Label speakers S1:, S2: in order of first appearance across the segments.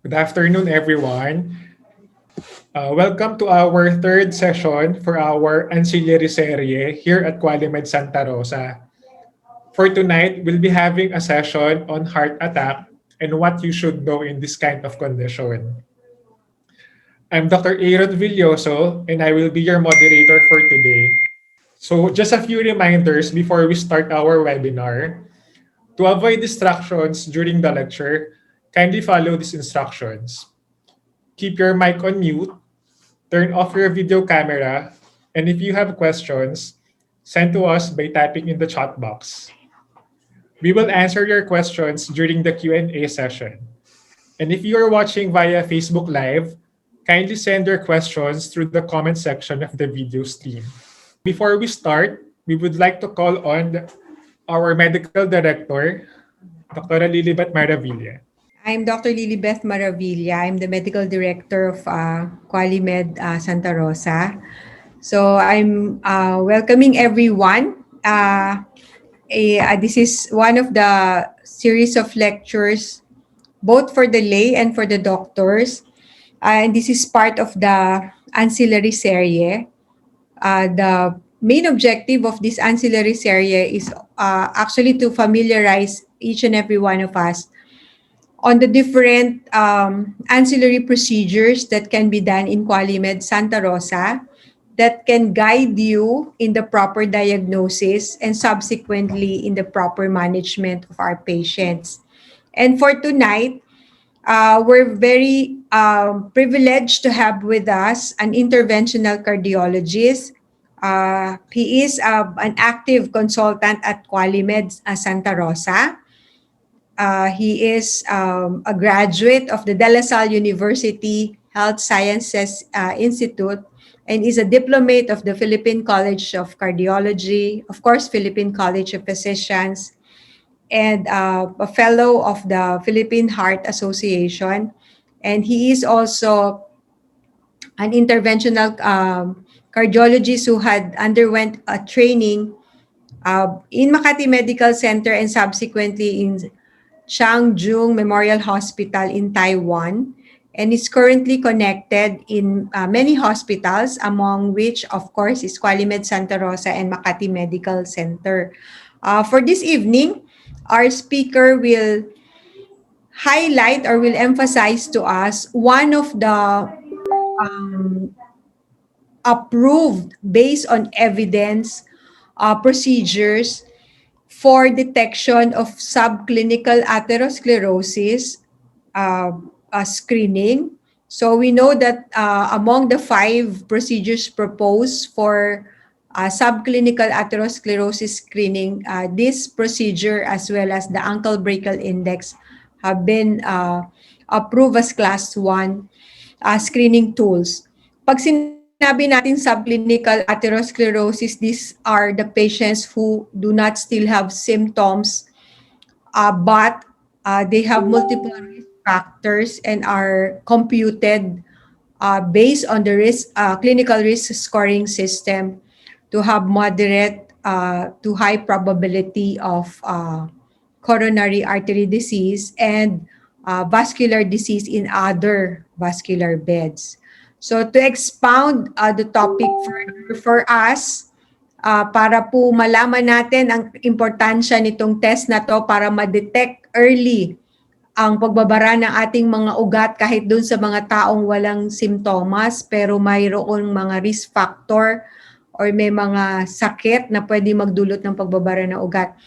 S1: Good afternoon, everyone. Welcome to our third session for our ancillary serie here at QualiMed Santa Rosa. For tonight, we'll be having a session on heart attack and what you should know in this kind of condition. I'm Dr. Aaron Villoso, and I will be your moderator for today. So just a few reminders before we start our webinar. To avoid distractions during the lecture, kindly follow these instructions. Keep your mic on mute, turn off your video camera, and if you have questions, send to us by typing in the chat box. We will answer your questions during the Q&A session. And if you are watching via Facebook Live, kindly send your questions through the comment section of the video stream. Before we start, we would like to call on our medical director, Dr. Lilibet Maravilla.
S2: I'm Dr. Lilibeth Maravilla. I'm the medical director of QualiMed Santa Rosa. So I'm welcoming everyone. This is one of the series of lectures, both for the lay and for the doctors. And this is part of the ancillary serie. The main objective of this ancillary serie is actually to familiarize each and every one of us on the different ancillary procedures that can be done in QualiMed Santa Rosa that can guide you in the proper diagnosis and subsequently in the proper management of our patients. And for tonight, we're very privileged to have with us an interventional cardiologist. He is an active consultant at QualiMed Santa Rosa. He is a graduate of the De La Salle University Health Sciences Institute and is a diplomate of the Philippine College of Cardiology, of course, Philippine College of Physicians, and a fellow of the Philippine Heart Association. And he is also an interventional cardiologist who had underwent a training in Makati Medical Center and subsequently in Changchun Memorial Hospital in Taiwan, and is currently connected in many hospitals, among which, of course, is QualiMed Santa Rosa and Makati Medical Center. For this evening, our speaker will highlight or will emphasize to us one of the approved, based on evidence, procedures for detection of subclinical atherosclerosis screening. So we know that among the 5 procedures proposed for subclinical atherosclerosis screening, this procedure as well as the ankle brachial index have been approved as class 1 screening tools. Pag sinabi natin subclinical atherosclerosis, these are the patients who do not still have symptoms, but they have multiple risk factors and are computed based on the clinical risk scoring system to have moderate to high probability of coronary artery disease and vascular disease in other vascular beds. So to expound the topic further for us, para po malaman natin ang importansya nitong test na to para ma-detect early ang pagbabara ng ating mga ugat kahit dun sa mga taong walang simptomas pero mayroong mga risk factor or may mga sakit na pwede magdulot ng pagbabara ng ugat.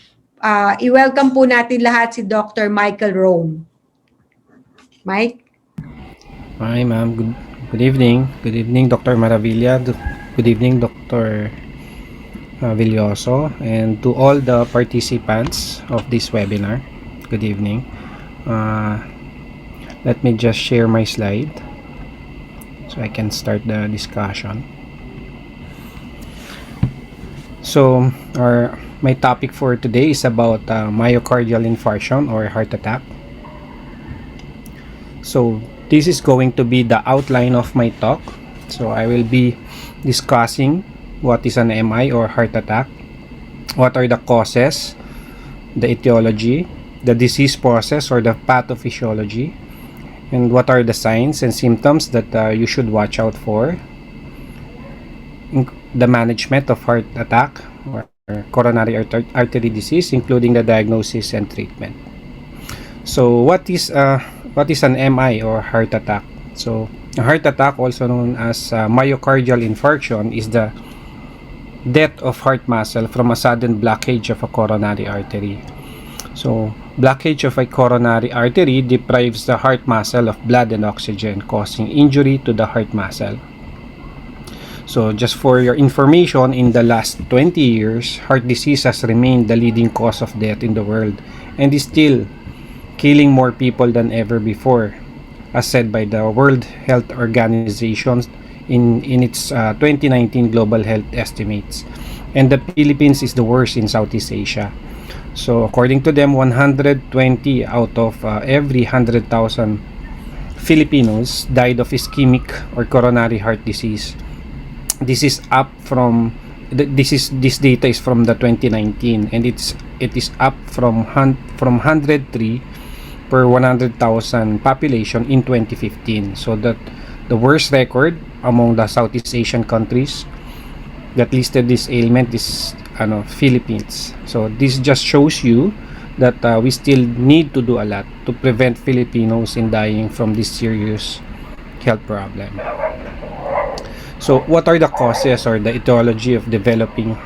S2: I-welcome po natin lahat si Dr. Michael Rome. Mike?
S3: Hi, ma'am. Good evening. Good evening, Dr. Maravilla. Good evening, Dr. Villoso, and to all the participants of this webinar. Good evening. Let me just share my slide so I can start the discussion. So, my topic for today is about myocardial infarction or heart attack. So, this is going to be the outline of my talk. So, I will be discussing what is an MI or heart attack, what are the causes, the etiology, the disease process or the pathophysiology, And what are the signs and symptoms that you should watch out for? The management of heart attack or coronary artery disease, including the diagnosis and treatment. So what is an MI or heart attack? So a heart attack, also known as myocardial infarction, is the death of heart muscle from a sudden blockage of a coronary artery. So blockage of a coronary artery deprives the heart muscle of blood and oxygen, causing injury to the heart muscle. So just for your information, in the last 20 years, heart disease has remained the leading cause of death in the world and is still killing more people than ever before, as said by the World Health Organization in its 2019 global health estimates. And the Philippines is the worst in Southeast Asia. So according to them, 120 out of every 100,000 Filipinos died of ischemic or coronary heart disease. This is up from this data is from the 2019, and it is up from 103 per 100,000 population in 2015. So that the worst record among the Southeast Asian countries that listed this ailment is Philippines. So this just shows you that we still need to do a lot to prevent Filipinos in dying from this serious health problem. So what are the causes or the etiology of developing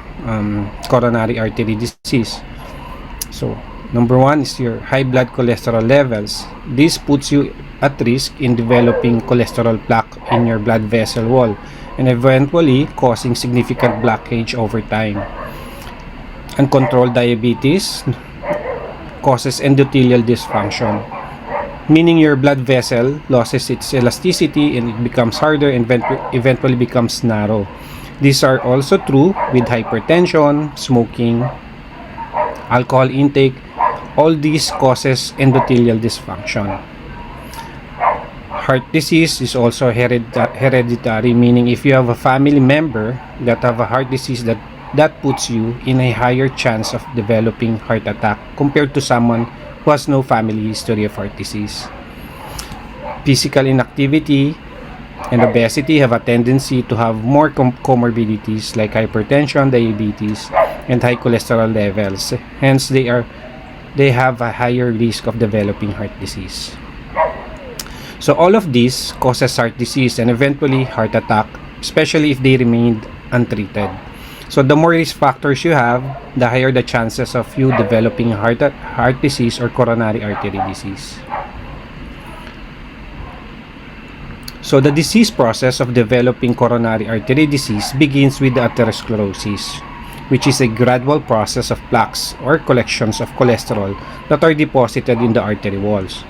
S3: coronary artery disease? So number one is your high blood cholesterol levels. This puts you at risk in developing cholesterol plaque in your blood vessel wall and eventually causing significant blockage over time. Uncontrolled diabetes causes endothelial dysfunction, meaning your blood vessel loses its elasticity and it becomes harder and eventually becomes narrow. These are also true with hypertension, smoking, alcohol intake. All these causes endothelial dysfunction. Heart disease is also hereditary, meaning if you have a family member that have a heart disease, that puts you in a higher chance of developing heart attack compared to someone who has no family history of heart disease. Physical inactivity and obesity have a tendency to have more comorbidities like hypertension, diabetes, and high cholesterol levels. Hence, they have a higher risk of developing heart disease. So all of this causes heart disease and eventually heart attack, especially if they remained untreated. So the more risk factors you have, the higher the chances of you developing heart disease or coronary artery disease. So the disease process of developing coronary artery disease begins with the atherosclerosis, which is a gradual process of plaques or collections of cholesterol that are deposited in the artery walls.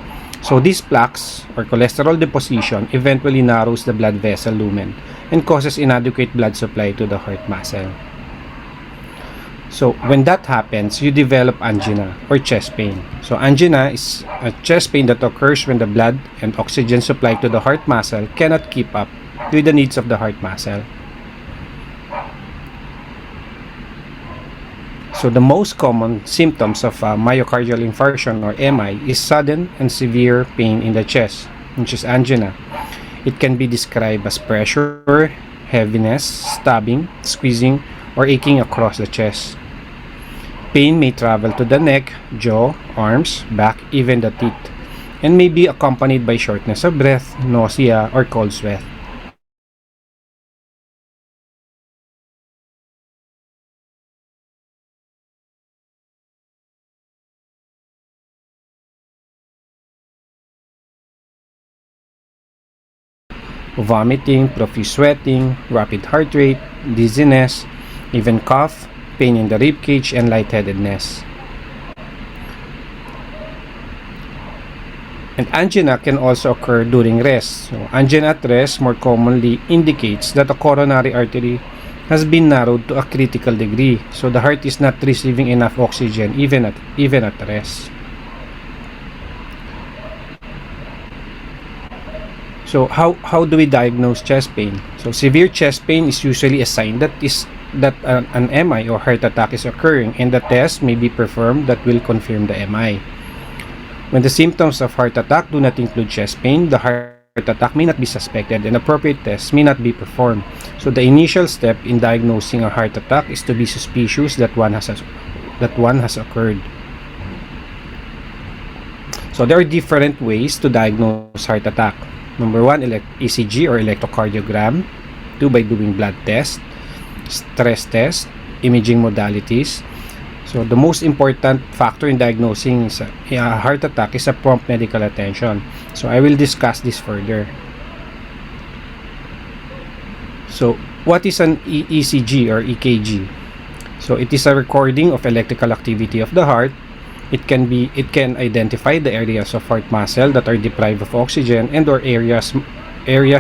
S3: So these plaques or cholesterol deposition eventually narrows the blood vessel lumen and causes inadequate blood supply to the heart muscle. So when that happens, you develop angina or chest pain. So angina is a chest pain that occurs when the blood and oxygen supply to the heart muscle cannot keep up with the needs of the heart muscle. So the most common symptoms of myocardial infarction or MI is sudden and severe pain in the chest, which is angina. It can be described as pressure, heaviness, stabbing, squeezing, or aching across the chest. Pain may travel to the neck, jaw, arms, back, even the teeth, and may be accompanied by shortness of breath, nausea, or cold sweat. Vomiting, profuse sweating, rapid heart rate, dizziness, even cough, pain in the ribcage, and lightheadedness. And angina can also occur during rest. So, angina at rest more commonly indicates that the coronary artery has been narrowed to a critical degree, so the heart is not receiving enough oxygen even at rest. So how do we diagnose chest pain? So severe chest pain is usually a sign that an MI or heart attack is occurring, and the test may be performed that will confirm the MI. When the symptoms of heart attack do not include chest pain, the heart attack may not be suspected and appropriate tests may not be performed. So the initial step in diagnosing a heart attack is to be suspicious that one has occurred. So there are different ways to diagnose heart attack. Number 1, ECG or electrocardiogram. 2, by doing blood test, stress test, imaging modalities. So the most important factor in diagnosing a heart attack is a prompt medical attention. So I will discuss this further. So what is an ECG or EKG? So it is a recording of electrical activity of the heart. It can identify the areas of heart muscle that are deprived of oxygen and or areas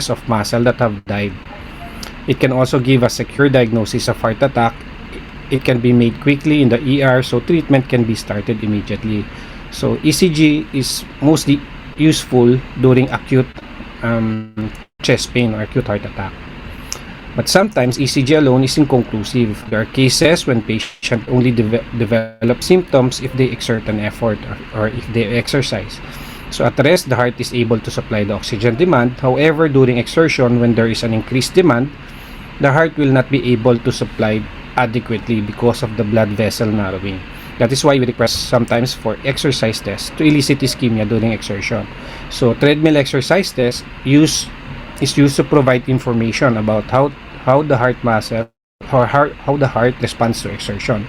S3: of muscle that have died. It can also give a secure diagnosis of heart attack. It can be made quickly in the ER, so treatment can be started immediately. So ECG is mostly useful during acute chest pain or acute heart attack. But sometimes ECG alone is inconclusive. There are cases when patients only develop symptoms if they exert an effort or if they exercise. So at rest, the heart is able to supply the oxygen demand. However, during exertion, when there is an increased demand, the heart will not be able to supply adequately because of the blood vessel narrowing. That is why we request sometimes for exercise tests to elicit ischemia during exertion. So treadmill exercise test is used to provide information about how the heart muscle or how the heart responds to exertion.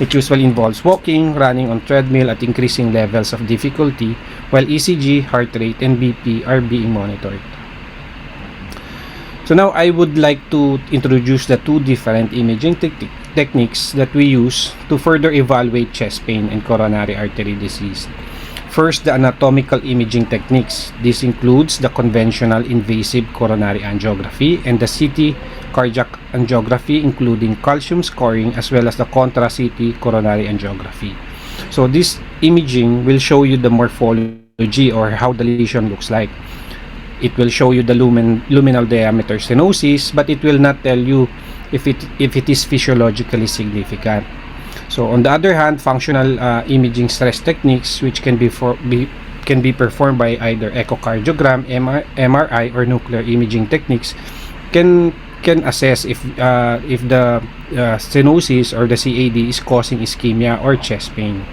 S3: It usually involves walking, running on treadmill at increasing levels of difficulty, while ECG, heart rate, and BP are being monitored. So now I would like to introduce the two different imaging techniques that we use to further evaluate chest pain and coronary artery disease. First, the anatomical imaging techniques. This includes the conventional invasive coronary angiography and the CT cardiac angiography, including calcium scoring, as well as the contra-CT coronary angiography. So this imaging will show you the morphology or how the lesion looks like. It will show you the luminal diameter stenosis, but it will not tell you if it is physiologically significant. So on the other hand, functional imaging stress techniques, which can be performed by either echocardiogram, MRI, or nuclear imaging techniques, can assess if the stenosis or the CAD is causing ischemia or chest pain.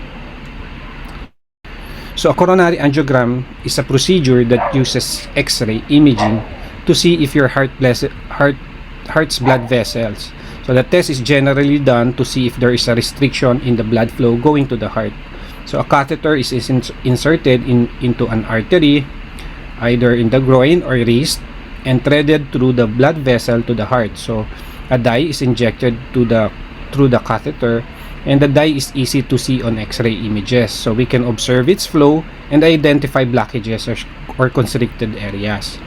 S3: So a coronary angiogram is a procedure that uses X-ray imaging to see if your heart's blood vessels. So the test is generally done to see if there is a restriction in the blood flow going to the heart. So a catheter is inserted into an artery, either in the groin or wrist, and threaded through the blood vessel to the heart. So a dye is injected through the catheter, and the dye is easy to see on X-ray images. So we can observe its flow and identify blockages or constricted areas.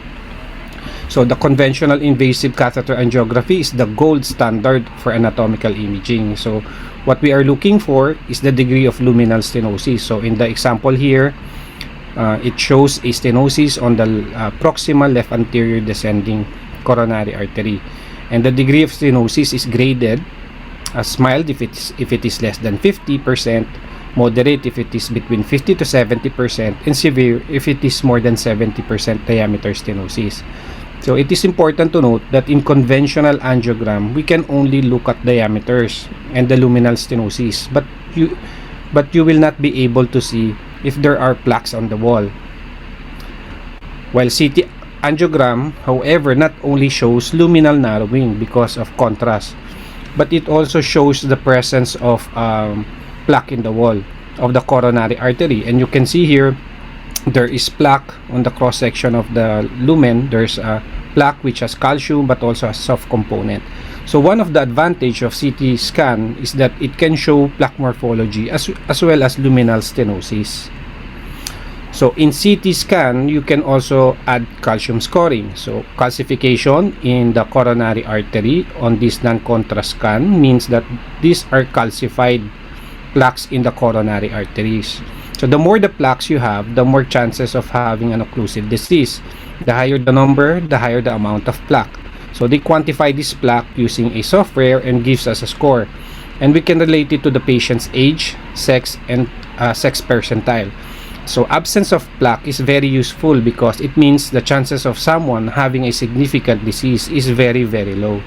S3: So the conventional invasive catheter angiography is the gold standard for anatomical imaging. So what we are looking for is the degree of luminal stenosis. So in the example here, it shows a stenosis on the proximal left anterior descending coronary artery, and the degree of stenosis is graded as mild if it is less than 50%, moderate if it is between 50 to 70%, and severe if it is more than 70% diameter stenosis. So it is important to note that in conventional angiogram, we can only look at diameters and the luminal stenosis, but you will not be able to see if there are plaques on the wall. While CT angiogram, however, not only shows luminal narrowing because of contrast, but it also shows the presence of plaque in the wall of the coronary artery. And you can see here, there is plaque on the cross section of the lumen. There's a plaque which has calcium but also a soft component. So one of the advantage of CT scan is that it can show plaque morphology as well as luminal stenosis. So in CT scan, you can also add calcium scoring. So calcification in the coronary artery on this non-contrast scan means that these are calcified plaques in the coronary arteries. So the more the plaques you have, the more chances of having an occlusive disease. The higher the number, the higher the amount of plaque. So they quantify this plaque using a software and gives us a score. And we can relate it to the patient's age, sex, and sex percentile. So absence of plaque is very useful because it means the chances of someone having a significant disease is very, very low.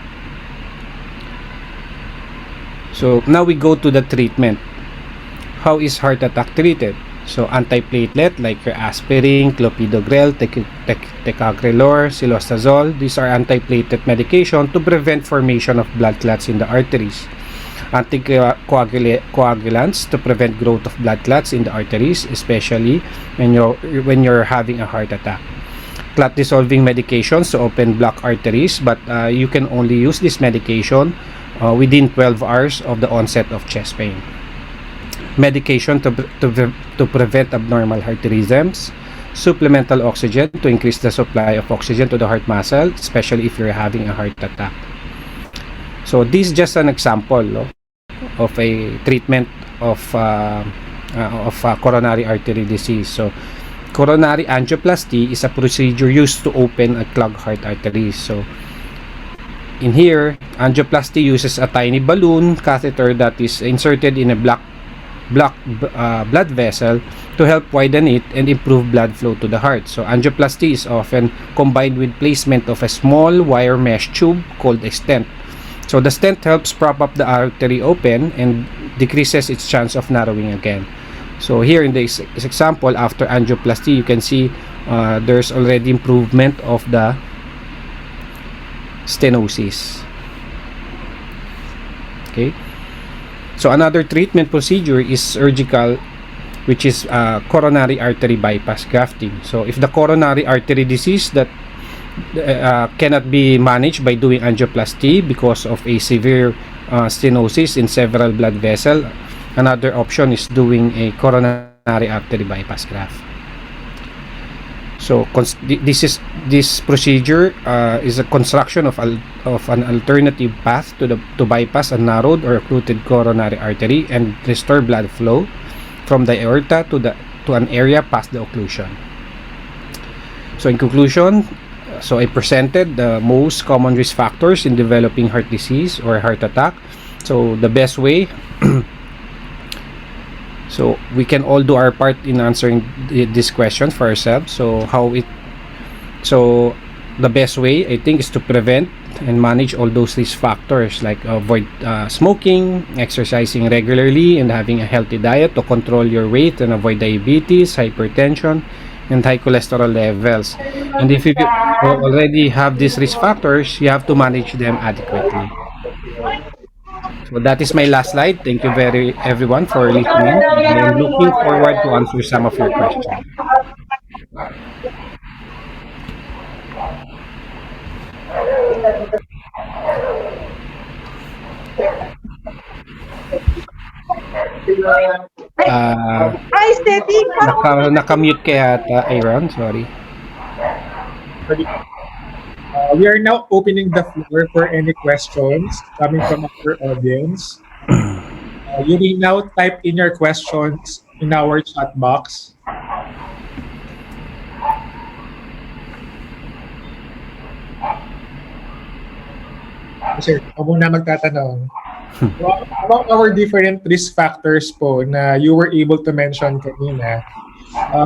S3: So now we go to the treatment. How is heart attack treated? So antiplatelet like your aspirin, clopidogrel, tecagrelor, cilostazol, these are antiplatelet medication to prevent formation of blood clots in the arteries. Anticoagulants to prevent growth of blood clots in the arteries, especially when you're having a heart attack. Clot dissolving medications to open block arteries, but you can only use this medication within 12 hours of the onset of chest pain. Medication to prevent abnormal heart rhythms. Supplemental oxygen to increase the supply of oxygen to the heart muscle, especially if you're having a heart attack. So this is just an example of a treatment of coronary artery disease. So coronary angioplasty is a procedure used to open a clogged heart arteries. So in here, angioplasty uses a tiny balloon catheter that is inserted in a blood vessel to help widen it and improve blood flow to the heart. So angioplasty is often combined with placement of a small wire mesh tube called a stent. So the stent helps prop up the artery open and decreases its chance of narrowing again. So here in this example, after angioplasty, you can see there's already improvement of the stenosis. Okay. So another treatment procedure is surgical, which is coronary artery bypass grafting. So if the coronary artery disease that cannot be managed by doing angioplasty because of a severe stenosis in several blood vessels, another option is doing a coronary artery bypass graft. So this procedure is a construction of an alternative path to bypass a narrowed or occluded coronary artery and restore blood flow from the aorta to an area past the occlusion. So in conclusion, so I presented the most common risk factors in developing heart disease or heart attack. So the best way so we can all do our part in answering this question for ourselves. So the best way I think is to prevent and manage all those risk factors, like avoid smoking, exercising regularly, and having a healthy diet to control your weight and avoid diabetes, hypertension, and high cholesterol levels. And if you already have these risk factors, you have to manage them adequately. So that is my last slide. Thank you everyone for listening. I am looking forward to answer some of your questions.
S2: Hi, Steady.
S3: Naka-mute kaya ata, Aaron. Sorry.
S1: We are now opening the floor for any questions coming from our audience. You may now type in your questions in our chat box. Sir, ako muna magtatanong. Among our different risk factors po na you were able to mention kanina,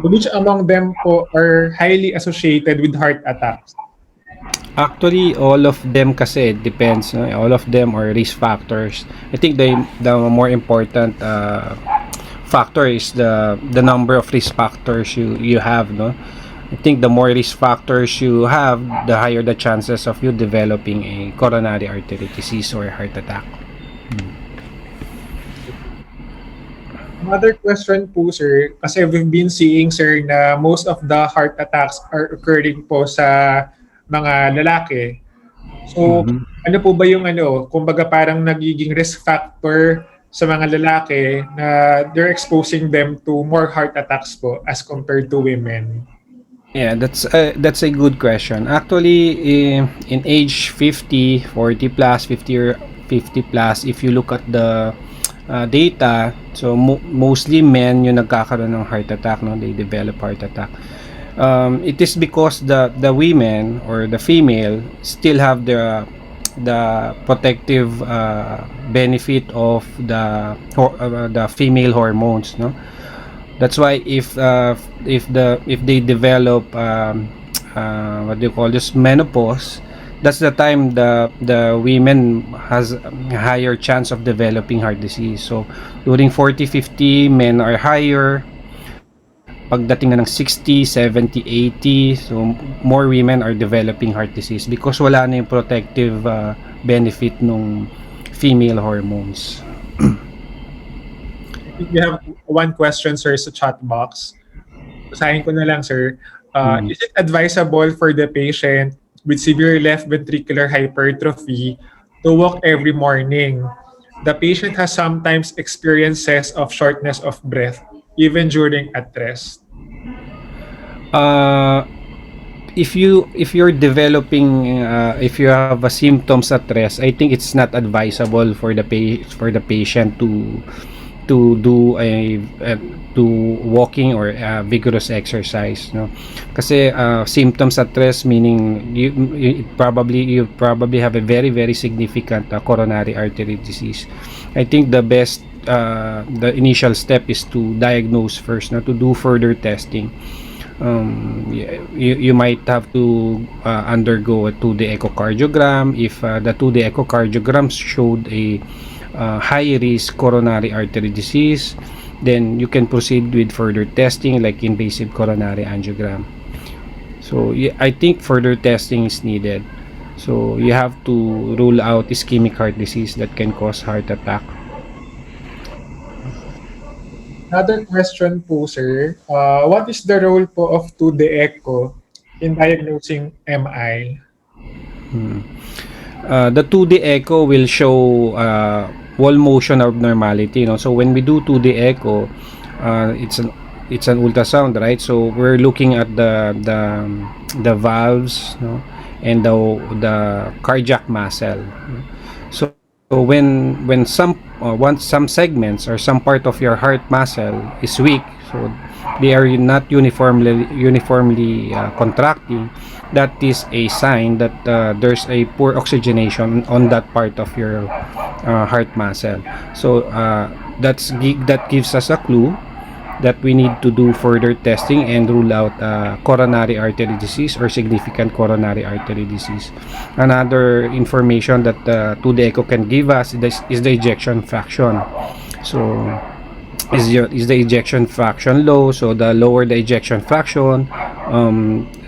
S1: which among them po are highly associated with heart attacks?
S3: Actually, all of them kasi depends. No? All of them are risk factors. I think the more important factor is the number of risk factors you have. No, I think the more risk factors you have, the higher the chances of you developing a coronary artery disease or heart attack.
S1: Another question po, sir, kasi we've been seeing, sir, na most of the heart attacks are occurring po sa mga lalaki. So, ano po ba yung kumbaga parang nagiging risk factor sa mga lalaki na they're exposing them to more heart attacks po as compared to women?
S3: Yeah, that's a good question. Actually, in age 50, 40 plus, 50 or 50 plus, if you look at the data, so mostly men yung nagkakaroon ng heart attack, no? They develop heart attack. It is because the women or the female still have the protective benefit of the female hormones, no? That's why if they develop what do you call this, menopause, that's the time the women has a higher chance of developing heart disease. So during 40-50, men are higher. Pagdating na ng 60, 70, 80, so more women are developing heart disease because wala na yung protective benefit nung female hormones.
S1: I think we have one question, sir, sa chat box. Basahin ko na lang, sir. Is it advisable for the patient with severe left ventricular hypertrophy to walk every morning? The patient has sometimes experiences of shortness of breath, even during at rest.
S3: Uh, if you're developing if you have symptoms at rest, I think it's not advisable for the patient to do to walking or vigorous exercise, no, kasi symptoms at rest meaning you probably have a very very significant coronary artery disease. I think the initial step is to diagnose first, no, to do further testing. You might have to undergo a 2D echocardiogram. If the 2D echocardiograms showed a high risk coronary artery disease, then you can proceed with further testing like invasive coronary angiogram. So I think further testing is needed. So you have to rule out ischemic heart disease that can cause heart attack.
S1: Another question po, sir. What is the role po of 2D echo in diagnosing MI?
S3: The 2D echo will show wall motion abnormality, you know. So when we do 2D echo, it's an ultrasound, right? So we're looking at the valves, no, and the cardiac muscle. So when some segments or some part of your heart muscle is weak, so they are not uniformly contracting, that is a sign that there's a poor oxygenation on that part of your heart muscle. So that gives us a clue that we need to do further testing and rule out coronary artery disease or significant coronary artery disease. Another information that 2D echo can give us is the ejection fraction. So is the ejection fraction low? So the lower the ejection fraction,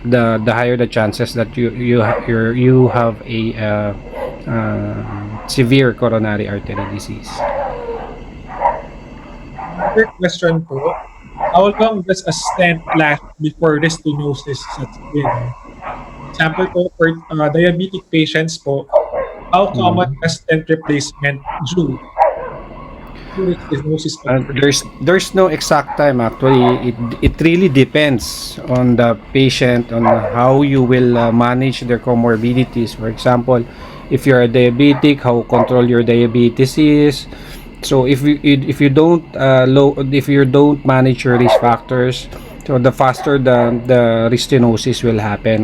S3: the higher the chances that you have a severe coronary artery disease.
S1: Another question po. How long does a stent last before restenosis sets in? Example po, for diabetic patients po, how common is stent replacement due to restenosis occurs?
S3: There's no exact time actually. It really depends on the patient, on how you will manage their comorbidities. For example, if you're a diabetic, how control your diabetes is. So if you don't manage your risk factors, so the faster the restenosis will happen,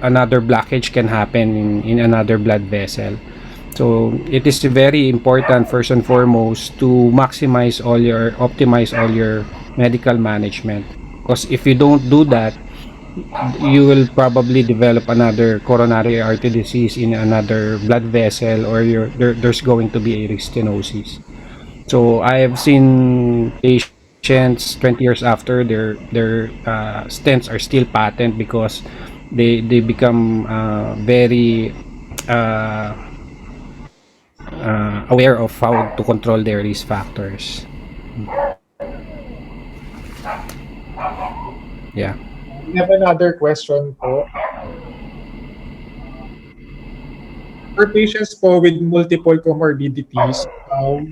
S3: another blockage can happen in another blood vessel. So it is very important first and foremost to optimize all your medical management, because if you don't do that, you will probably develop another coronary artery disease in another blood vessel, or there's going to be a restenosis. So I have seen patients 20 years after their stents are still patent because they become very uh, aware of how to control their risk factors. Yeah.
S1: We have another question po. For patients po with multiple comorbidities,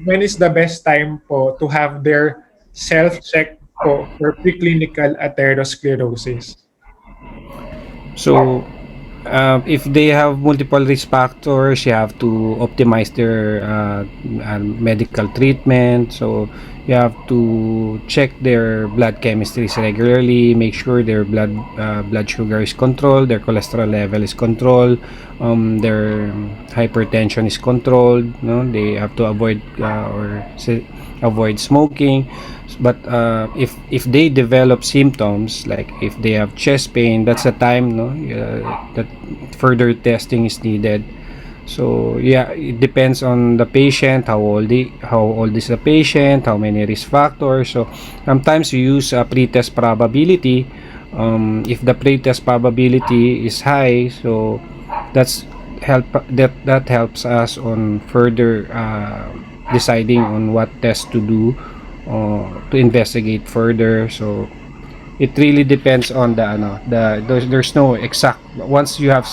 S1: when is the best time po to have their self-check po for preclinical atherosclerosis?
S3: So If they have multiple risk factors, you have to optimize their medical treatment. So you have to check their blood chemistries regularly, make sure their blood sugar is controlled, their cholesterol level is controlled, their hypertension is controlled. No, they have to avoid smoking. But if they develop symptoms, like if they have chest pain, that's the time, no, that further testing is needed. So yeah, it depends on the patient, how old is the patient, how many risk factors. So sometimes you use a pretest probability. If the pretest probability is high, so that's that helps us on further deciding on what test to do, to investigate further. So it really depends on the there's no exact. Once you have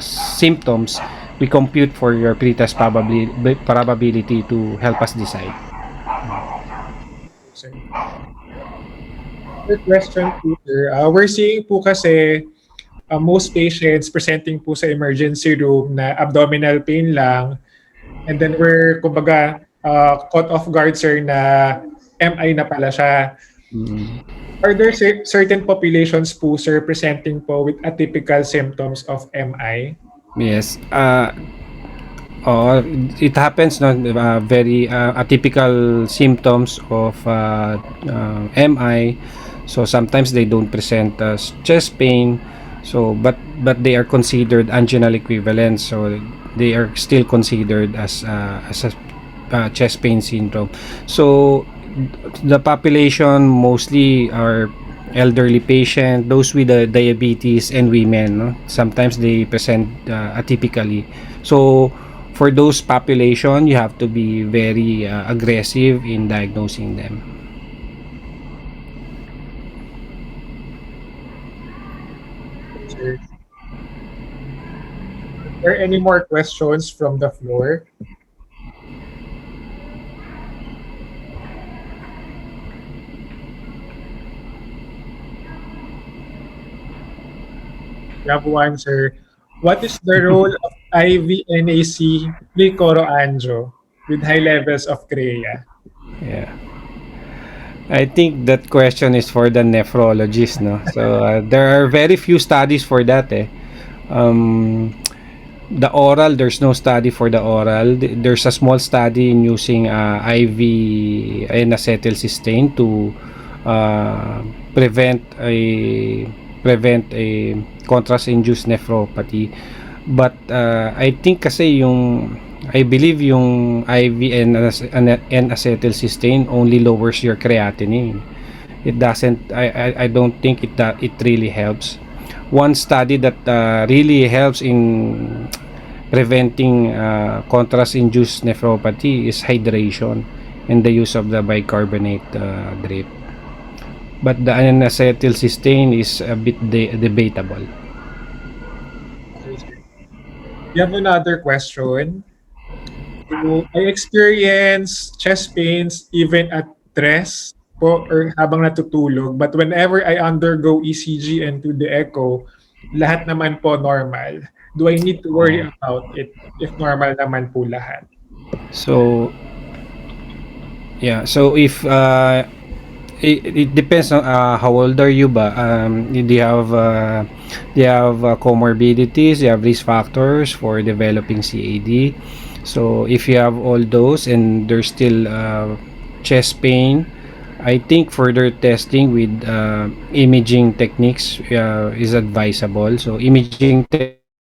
S3: symptoms, we compute for your pretest probability to help us decide.
S1: Sir. Another question po, sir. We're seeing po kasi most patients presenting po sa emergency room na abdominal pain lang, and then we're, kumbaga, caught off guard, sir, na MI na pala siya.
S3: Mm.
S1: Are there certain populations po, sir, presenting po with atypical symptoms of MI?
S3: Yes. It happens, no, very atypical symptoms of MI. So sometimes they don't present as chest pain. So but they are considered anginal equivalent. So they are still considered as a chest pain syndrome. So the population mostly are elderly patient, those with diabetes, and women, no? Sometimes they present atypically. So for those population, you have to be very aggressive in diagnosing them.
S1: Sir, are there any more questions from the floor? We have one, sir. What is the role of IVNAC pre-coroangio with high levels of CREA?
S3: Yeah. I think that question is for the nephrologist, no? So there are very few studies for that, eh. Um, the oral, there's no study for the oral. There's a small study in using IV N-acetylcysteine to uh, prevent a contrast-induced nephropathy. But I think kasi I believe yung IV N-acetylcysteine only lowers your creatinine. It doesn't. I don't think it really helps. One study that really helps in preventing contrast-induced nephropathy is hydration and the use of the bicarbonate drip. But the N-acetylcysteine is a bit debatable.
S1: Okay, sir. We have another question. So, I experience chest pains even at rest po or habang natutulog. But whenever I undergo ECG and to the echo, lahat naman po normal. Do I need to worry about it if normal naman po lahat?
S3: So yeah, so if it depends on how old are you ba. Do you have comorbidities, do you have risk factors for developing CAD. So if you have all those and there's still chest pain, I think further testing with imaging techniques is advisable. So imaging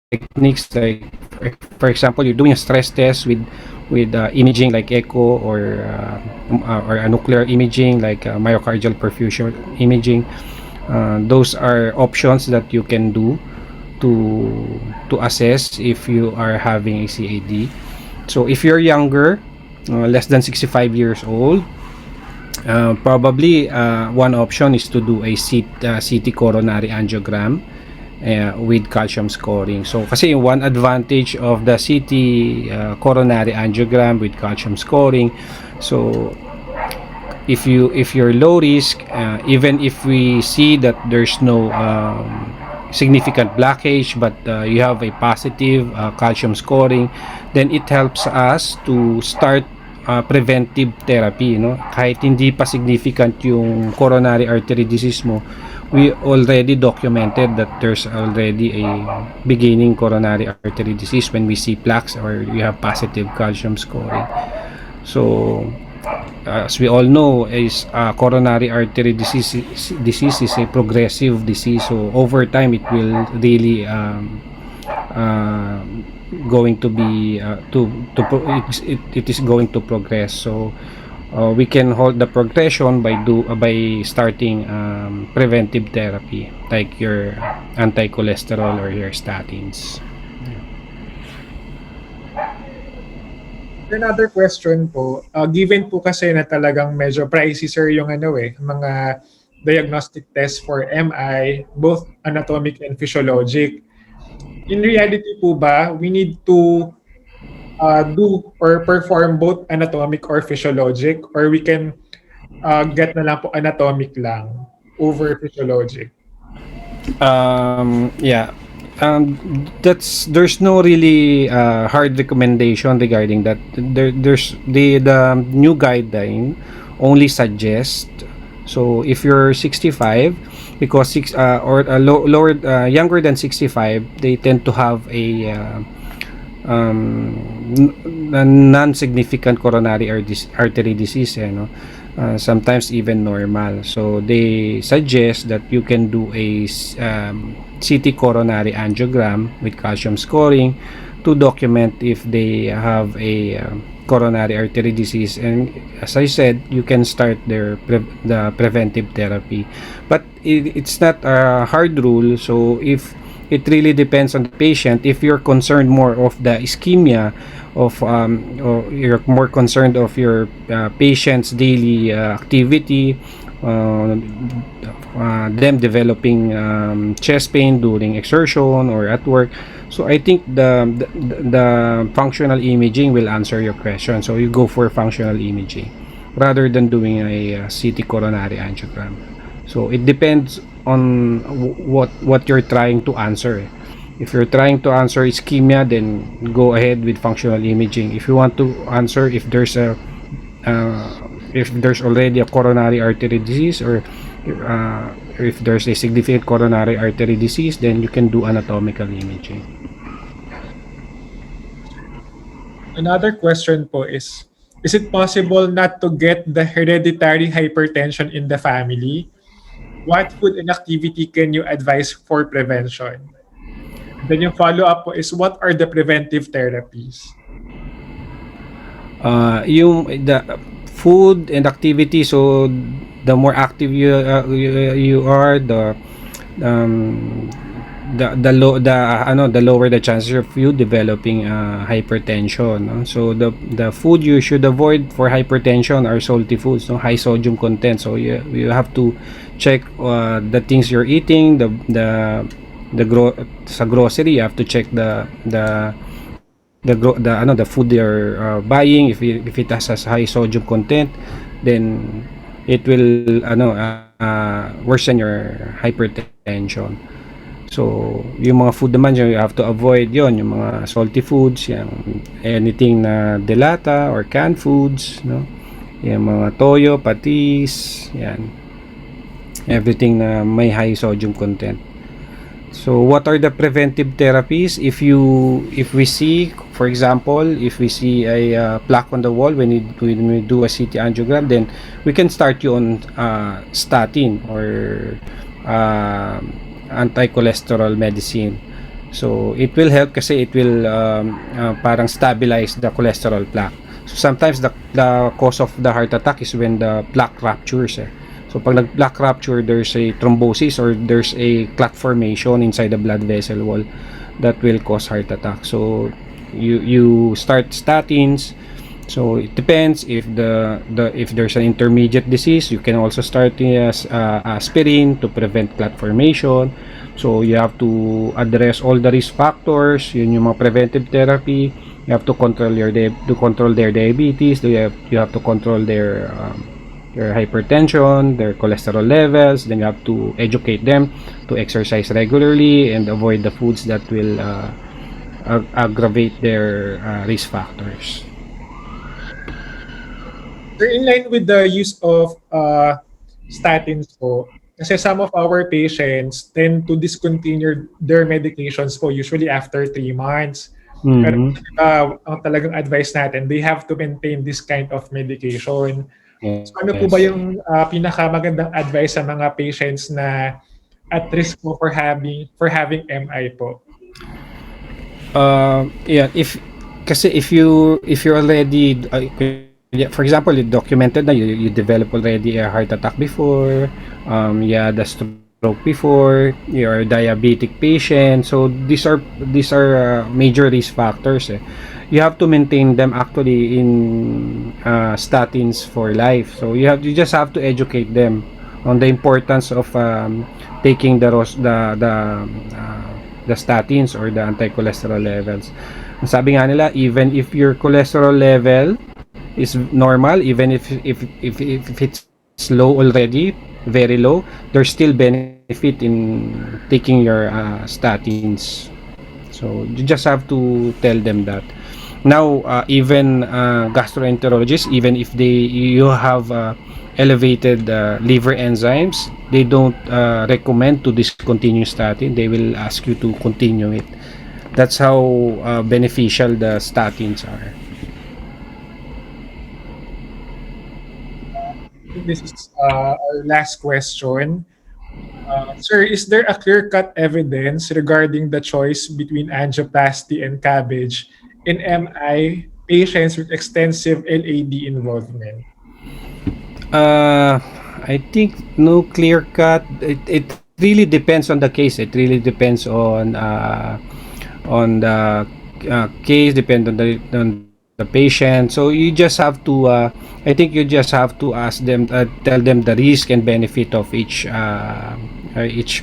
S3: techniques, like for example, you're doing a stress test with imaging like echo or a nuclear imaging like myocardial perfusion imaging. Those are options that you can do to assess if you are having a CAD. So if you're younger, less than 65 years old, probably one option is to do a CT coronary angiogram with calcium scoring. So kasi one advantage of the CT coronary angiogram with calcium scoring, so if you're low risk, even if we see that there's no significant blockage, but you have a positive calcium scoring, then it helps us to start preventive therapy, no? Kahit hindi pa significant yung coronary artery disease mo, we already documented that there's already a beginning coronary artery disease when we see plaques or you have positive calcium scoring. So as we all know, is coronary artery disease is a progressive disease, so over time it will really uh, going to be it is going to progress. So we can hold the progression by starting preventive therapy like your anti-cholesterol or your statins.
S1: Another question po, given po kasi na talagang medyo pricey sir yung mga diagnostic tests for MI, both anatomic and physiologic. In reality po ba, we need to do or perform both anatomic or physiologic, or we can get na lang po anatomic lang over physiologic?
S3: Yeah. There's no really hard recommendation regarding that. There's the new guideline only suggest, so if you're 65, because lower younger than 65, they tend to have a non-significant coronary artery disease, no? Sometimes even normal. So they suggest that you can do a CT coronary angiogram with calcium scoring to document if they have a coronary artery disease, and as I said, you can start the preventive therapy, but it's not a hard rule. So if it really depends on the patient, if you're concerned more of the ischemia of or you're more concerned of your patient's daily activity, them developing chest pain during exertion or at work, so I think the functional imaging will answer your question. So you go for functional imaging rather than doing a CT coronary angiogram. So it depends on what you're trying to answer. If you're trying to answer ischemia, then go ahead with functional imaging. If you want to answer if there's already a coronary artery disease, or if there's a significant coronary artery disease, then you can do anatomical imaging.
S1: Another question po is it possible not to get the hereditary hypertension in the family? What food and activity can you advise for prevention? Then yung follow-up po is, what are the preventive therapies?
S3: Yung the food and activity, so the more active you are, the lower the chances of you developing hypertension, no? So the food you should avoid for hypertension are salty foods, no? High sodium content. So you have to check the things you're eating, sa grocery. You have to check the food you're buying. If it has high sodium content, then it will worsen your hypertension. So yung mga food naman you have to avoid yon, yung mga salty foods, yung anything na delata or canned foods, no? Yung mga toyo, patis, yan, everything na may high sodium content. So what are the preventive therapies? If we see, for example, if we see a plaque on the wall when we do a CT angiogram, then we can start you on statin or anti-cholesterol medicine. So it will help kasi it will parang stabilize the cholesterol plaque. So sometimes the cause of the heart attack is when the plaque ruptures. So pag nag-plaque rupture, there's a thrombosis or there's a clot formation inside the blood vessel wall that will cause heart attack. So you start statins. So it depends. If there's an intermediate disease, you can also start aspirin to prevent clot formation. So you have to address all the risk factors. Yun yung mga preventive therapy. You have to control their diabetes. You have to control their their hypertension, their cholesterol levels. Then you have to educate them to exercise regularly and avoid the foods that will aggravate their risk factors.
S1: Sir, in line with the use of statins po, kasi some of our patients tend to discontinue their medications po usually after 3 months. Pero
S3: Mm-hmm.
S1: ang talagang advice natin, they have to maintain this kind of medication. So ano po ba
S3: Yes.
S1: yung pinakamagandang advice sa mga patients na at risk po for having MI po?
S3: Yeah, if you're already for example, you documented na you develop already a heart attack before, you had a stroke before, you're a diabetic patient, so these are major risk factors, eh. You have to maintain them actually in statins for life. So you just have to educate them on the importance of taking the statins or the anti-cholesterol levels. Ang sabi nga nila, even if your cholesterol level is normal, even if it's low already, very low, there's still benefit in taking your statins. So you just have to tell them that. Now, even gastroenterologists, even if you have elevated liver enzymes, they don't recommend to discontinue statin. They will ask you to continue it. That's how beneficial the statins are.
S1: This is our last question. Sir, is there a clear-cut evidence regarding the choice between angioplasty and CABG in MI patients with extensive LAD involvement?
S3: Uh, I think no clear cut. It really depends on the case. It really depends on the case, depend on the patient. So you just have to. I think you just have to ask them, tell them the risk and benefit of each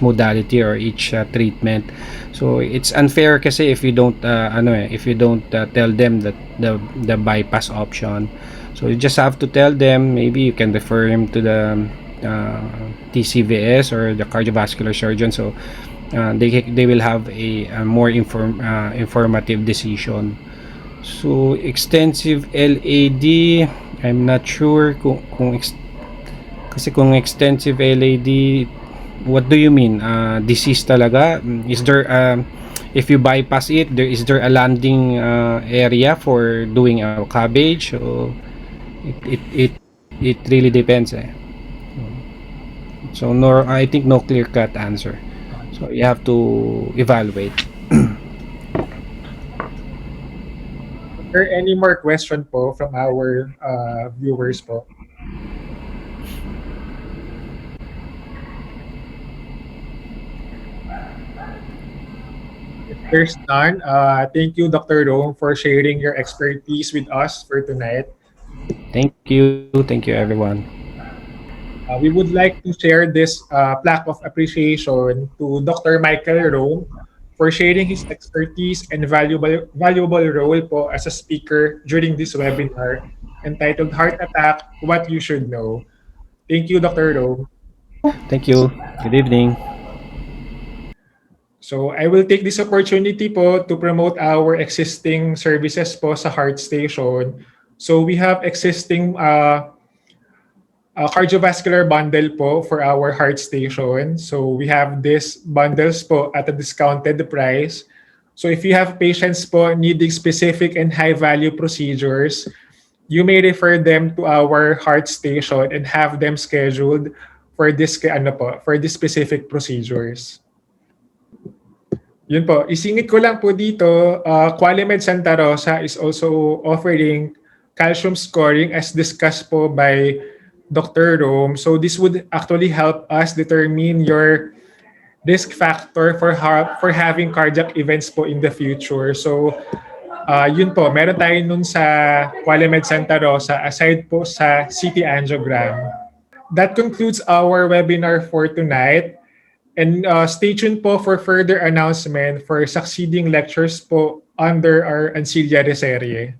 S3: modality or each treatment. So it's unfair kasi if you don't if you don't tell them that the bypass option. So you just have to tell them, maybe you can refer him to the TCVS or the cardiovascular surgeon. So they will have a more informative decision. So extensive LAD, I'm not sure kasi kung extensive LAD, what do you mean? Disease talaga? Is there if you bypass it, is there a landing area for doing a cabbage? So it really depends, eh. So I think no clear cut answer. So you have to evaluate.
S1: Is there any more question po from our viewers po? If there's none, thank you, Dr. Rome, for sharing your expertise with us for tonight.
S3: Thank you everyone.
S1: We would like to share this plaque of appreciation to Dr. Michael Rome for sharing his expertise and valuable role po as a speaker during this webinar entitled Heart Attack, What You Should Know. Thank you, Dr. Rome.
S3: Thank you. Good evening.
S1: So I will take this opportunity po to promote our existing services po sa Heart Station. So we have existing cardiovascular bundle po for our Heart Station. So we have these bundles po at a discounted price. So if you have patients po needing specific and high-value procedures, you may refer them to our Heart Station and have them scheduled for this specific procedures. Yun po, isingit ko lang po dito, QualiMed Santa Rosa is also offering calcium scoring as discussed po by Dr. Rome. So this would actually help us determine your risk factor for having cardiac events po in the future. So yun po, meron tayo nun sa QualiMed Santa Rosa aside po sa CT angiogram. That concludes our webinar for tonight. And stay tuned po for further announcement for succeeding lectures po under our ancillary serie.